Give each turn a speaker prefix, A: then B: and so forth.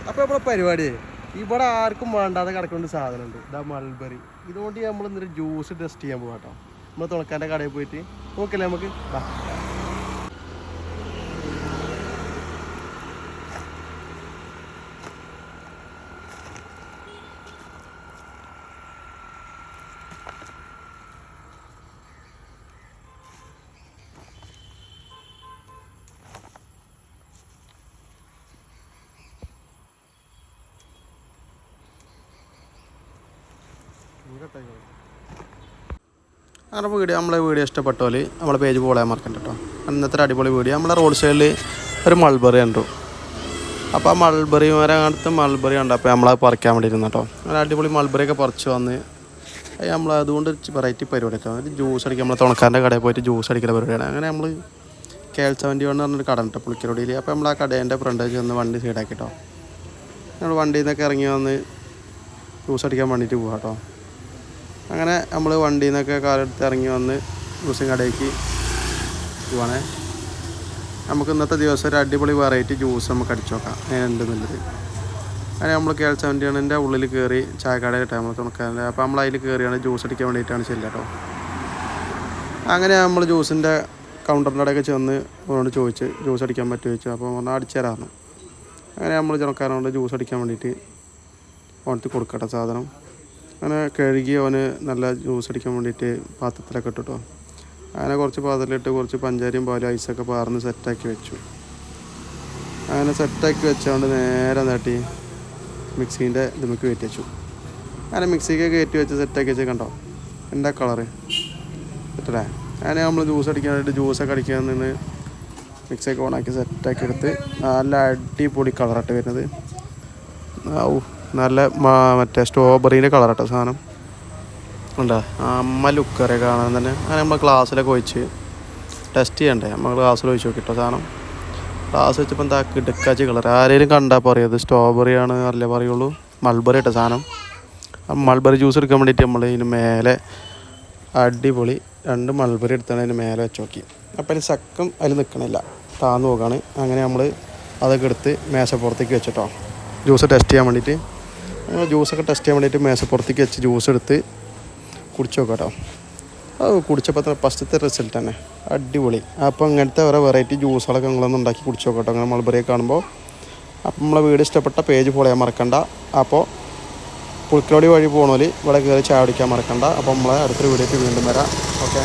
A: അപ്പോൾ നമ്മുടെ പരിപാടി ഇവിടെ ആർക്കും വേണ്ടാതെ കിടക്കേണ്ട സാധനമുണ്ട്. ഇതാ മൾബറി. ഇതുകൊണ്ട് നമ്മൾ ഇന്നൊരു ജ്യൂസ് ടെസ്റ്റ് ചെയ്യാൻ പോകാം കേട്ടോ. നമ്മൾ തുണക്കാൻ്റെ കടയിൽ പോയിട്ട് നോക്കില്ലേ നമുക്ക്. അങ്ങനെ നമ്മളെ വീഡിയോ ഇഷ്ടപ്പെട്ടോല് നമ്മളെ പേജ് ഫോളോ ചെയ്യാൻ മറക്കണ്ട കേട്ടോ. ഇന്നത്തെ അടിപൊളി വീഡിയോ നമ്മളെ റോഡ് സൈഡിൽ ഒരു മൾബറി കണ്ടു. അപ്പോൾ ആ മൾബറി മരത്ത് മൾബറി കണ്ടപ്പോൾ നമ്മളത് പറിക്കാൻ വേണ്ടി ഇരുന്നു കേട്ടോ. അങ്ങനെ അടിപൊളി മൾബറിയൊക്കെ പറിച്ച് വന്ന് നമ്മൾ അതുകൊണ്ട് വെറൈറ്റി പരിപാടി കേട്ടോ. ഒരു ജ്യൂസ് അടിക്കുക, നമ്മളെ തുണക്കാരൻ്റെ കടയിൽ പോയിട്ട് ജ്യൂസ് അടിക്കുന്ന പരിപാടിയാണ്. അങ്ങനെ നമ്മൾ KL71 പറഞ്ഞൊരു കട കേട്ടോ പുളിക്കരോടിയിൽ. അപ്പോൾ നമ്മൾ ആ കടേൻ്റെ ഫ്രണ്ടേജ് വന്ന് വണ്ടി സൈഡാക്കി കേട്ടോ. നമ്മൾ വണ്ടിയിൽ നിന്നൊക്കെ ഇറങ്ങി വന്ന് ജ്യൂസ് അടിക്കാൻ വേണ്ടിയിട്ട് പോകാം കേട്ടോ. അങ്ങനെ നമ്മൾ വണ്ടിയിൽ നിന്നൊക്കെ കാലെടുത്ത് ഇറങ്ങി വന്ന് ജ്യൂസിങ് കടയിലേക്ക് പോവാണേ. നമുക്ക് ഇന്നത്തെ ദിവസം ഒരു അടിപൊളി വെറൈറ്റി ജ്യൂസ് നമുക്ക് അടിച്ചു നോക്കാം ഉണ്ടെന്നുള്ളത്. അങ്ങനെ നമ്മൾ KL71 ഉള്ളിൽ കയറി ചായക്കട കിട്ടാൻ നമ്മൾ തുണക്കാരൻ്റെ. അപ്പോൾ നമ്മൾ അതിൽ കയറിയാണ് ജ്യൂസ് അടിക്കാൻ വേണ്ടിയിട്ടാണ് ചെല്ലുക കേട്ടോ. അങ്ങനെ നമ്മൾ ജ്യൂസിൻ്റെ കൗണ്ടറിൻ്റെ അവിടെയൊക്കെ ചെന്ന് അവരോട് ചോദിച്ച് ജ്യൂസ് അടിക്കാൻ പറ്റുമോ ചോദിച്ചു. അപ്പോൾ ഒന്ന് അടിച്ചു തരാമെന്ന്. അങ്ങനെ നമ്മൾ തുണക്കാരനോട് ജ്യൂസ് അടിക്കാൻ വേണ്ടിയിട്ട് ഓണത്തിൽ കൊടുക്കട്ടെ സാധനം. അങ്ങനെ കഴുകി അവന് നല്ല ജ്യൂസ് അടിക്കാൻ വേണ്ടിയിട്ട് പാത്രത്തിലൊക്കെ ഇട്ടിട്ടോ. അങ്ങനെ കുറച്ച് പാത്രത്തിലിട്ട് കുറച്ച് പഞ്ചാരയും പാലും ഐസൊക്കെ പാർന്ന് സെറ്റാക്കി വെച്ചു. അങ്ങനെ സെറ്റാക്കി വെച്ചുകൊണ്ട് നേരെ നട്ടി മിക്സീൻ്റെ ഇതിലേക്ക് കയറ്റി വെച്ചു. അങ്ങനെ മിക്സിക്ക് കയറ്റി വെച്ച് സെറ്റാക്കി വെച്ച് കണ്ടോ എന്താ കളറ് പറ്റല്ലേ. അങ്ങനെ നമ്മൾ ജ്യൂസ് അടിക്കാൻ വേണ്ടിയിട്ട് ജ്യൂസൊക്കെ അടിക്കാൻ നിന്ന് മിക്സിയൊക്കെ ഓണാക്കി സെറ്റാക്കി എടുത്ത് നല്ല അടിപൊളി കളറായിട്ട് വരുന്നത്. നല്ല മറ്റേ സ്ട്രോബെറീൻ്റെ കളറാട്ടോ സാധനം ഉണ്ടോ. അമ്മ ലുക്കറെ കാണാൻ തന്നെ. അങ്ങനെ നമ്മൾ ഗ്ലാസ്സിലൊക്കെ ഒഴിച്ച് ടെസ്റ്റ് ചെയ്യണ്ടേ. നമ്മൾ ഗ്ലാസ്സിൽ ഒഴിച്ച് നോക്കിട്ടോ സാധനം. ഗ്ലാസ് വെച്ചപ്പോൾ എന്താ കിടക്കാച്ച് കളർ. ആരെങ്കിലും കണ്ടാൽ പറയും അത് സ്ട്രോബെറിയാണ് അല്ലേ പറയുള്ളൂ. മൾബറി ഇട്ട സാധനം. മൾബറി ജ്യൂസ് എടുക്കാൻ വേണ്ടിയിട്ട് നമ്മൾ ഇതിന് മേലെ അടിപൊളി 2 മൾബറി എടുത്താണ് അതിന് മേലെ വെച്ച് നോക്കി. അപ്പോൾ അതിന് സക്കം അതിൽ നിൽക്കണില്ല, താന്ന് നോക്കുകയാണ്. അങ്ങനെ നമ്മൾ അതൊക്കെ എടുത്ത് മേശപ്പുറത്തേക്ക് വെച്ചിട്ടോ ജ്യൂസ് ടെസ്റ്റ് ചെയ്യാൻ വേണ്ടിയിട്ട്. അങ്ങനെ ജ്യൂസൊക്കെ ടെസ്റ്റ് ചെയ്യാൻ വേണ്ടിയിട്ട് മേശപ്പുറത്തേക്ക് വെച്ച് ജ്യൂസ് എടുത്ത് കുടിച്ച് നോക്കാം കേട്ടോ. അത് കുടിച്ചപ്പോൾ തന്നെ ഫസ്റ്റത്തെ റിസൾട്ട് തന്നെ അടിപൊളി. അപ്പോൾ അങ്ങനത്തെ ഓരോ വെറൈറ്റി ജ്യൂസുകളൊക്കെ നിങ്ങളൊന്ന് ഉണ്ടാക്കി കുടിച്ച് നോക്കാം കേട്ടോ. അങ്ങനെ മൾബറിയൊക്കെ കാണുമ്പോൾ. അപ്പം നമ്മളെ വീഡിയോ ഇഷ്ടപ്പെട്ട പേജ് ഫോളോ ചെയ്യാൻ മറക്കണ്ട. അപ്പോൾ പുളിക്കലോടി വഴി പോകണോല് ഇവിടെ കയറി ചായ കുടിക്കാൻ മറക്കണ്ട. അപ്പോൾ നമ്മളെ അടുത്തൊരു വീഡിയോയ്ക്ക് വീണ്ടും വരാം. ഓക്കെ.